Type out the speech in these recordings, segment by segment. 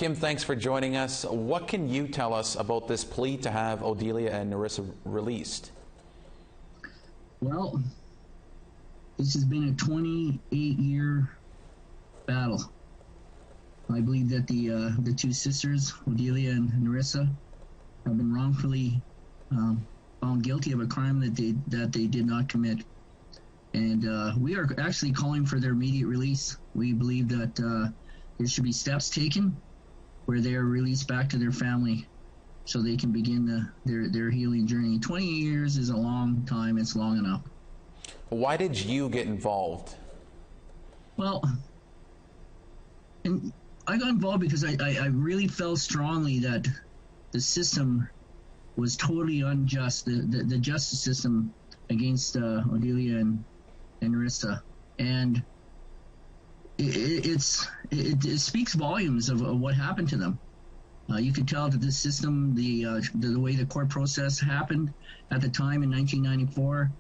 Kim, thanks for joining us. What can you tell us about this plea to have Odelia and Nerissa released? Well, this has been a 28-year battle. I believe that the two sisters, Odelia and Nerissa, have been wrongfully found guilty of a crime that they did not commit. And we are actually calling for their immediate release. We believe that there should be steps taken where they are released back to their family so they can begin their healing journey. 20 years is a long time. It's long enough. Why did you get involved? Well, and I got involved because I really felt strongly that the system was totally unjust, the justice system against Odelia and Nerissa. And it speaks volumes of what happened to them. You could tell that the system, the way the court process happened at the time in 1994,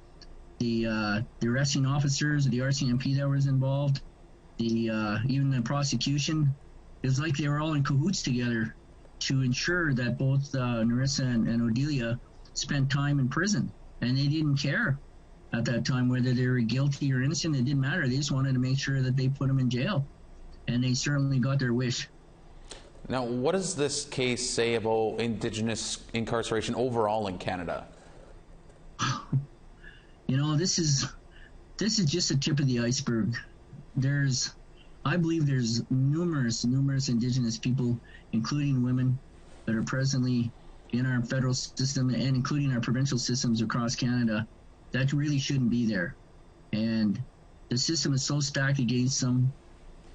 the arresting officers, the RCMP that was involved, even the prosecution, it was like they were all in cahoots together to ensure that both Nerissa and Odelia spent time in prison. And they didn't care at that time whether they were guilty or innocent. It didn't matter. They just wanted to make sure that they put them in jail. And they certainly got their wish. Now, what does this case say about Indigenous incarceration overall in Canada? You know, this is just the tip of the iceberg. I believe there's numerous Indigenous people, including women, that are presently in our federal system and including our provincial systems across Canada that really shouldn't be there. And the system is so stacked against them.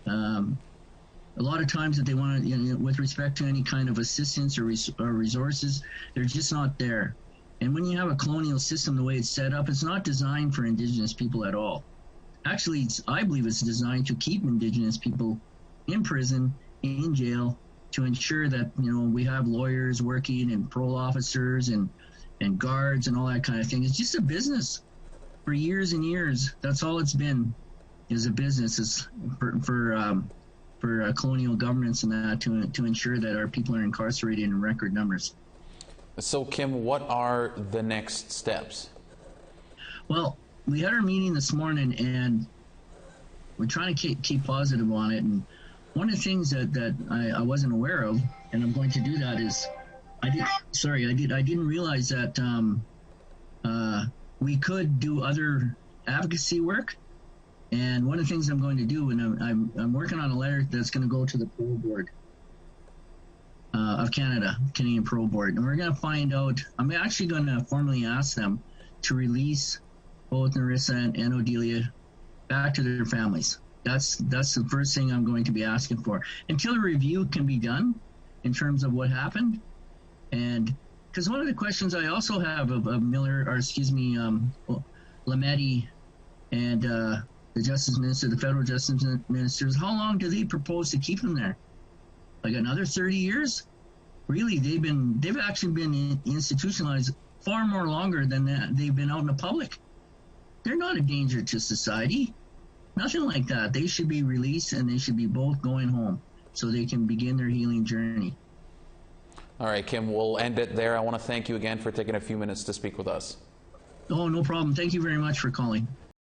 A lot of times that they want to, with respect to any kind of assistance or resources, they're just not there. And when you have a colonial system, the way it's set up, it's not designed for Indigenous people at all. Actually, I believe it's designed to keep Indigenous people in prison, in jail, to ensure that we have lawyers working and parole officers and guards and all that kind of thing. It's just a business for years and years. That's all it's been, is a business. Is for colonial governments and that to ensure that our people are incarcerated in record numbers. So, Kim, what are the next steps? Well, we had our meeting this morning, and we're trying to keep positive on it. And one of the things that I wasn't aware of, and I'm going to do that, is I didn't realize that we could do other advocacy work. And one of the things I'm going to do, and I'm working on a letter that's going to go to the Parole Board of Canada, Canadian Parole Board, and we're going to find out. I'm actually going to formally ask them to release both Nerissa and Odelia back to their families. That's the first thing I'm going to be asking for until a review can be done in terms of what happened. And because one of the questions I also have of Miller, or excuse me, Lametti and the Justice Minister, the Federal Justice Minister, is how long do they propose to keep them there? Like another 30 years? Really, they've actually been institutionalized far more longer than that. They've been out in the public. They're not a danger to society. Nothing like that. They should be released, and they should be both going home so they can begin their healing journey. All right, Kim, we'll end it there. I want to thank you again for taking a few minutes to speak with us. Oh, no problem. Thank you very much for calling.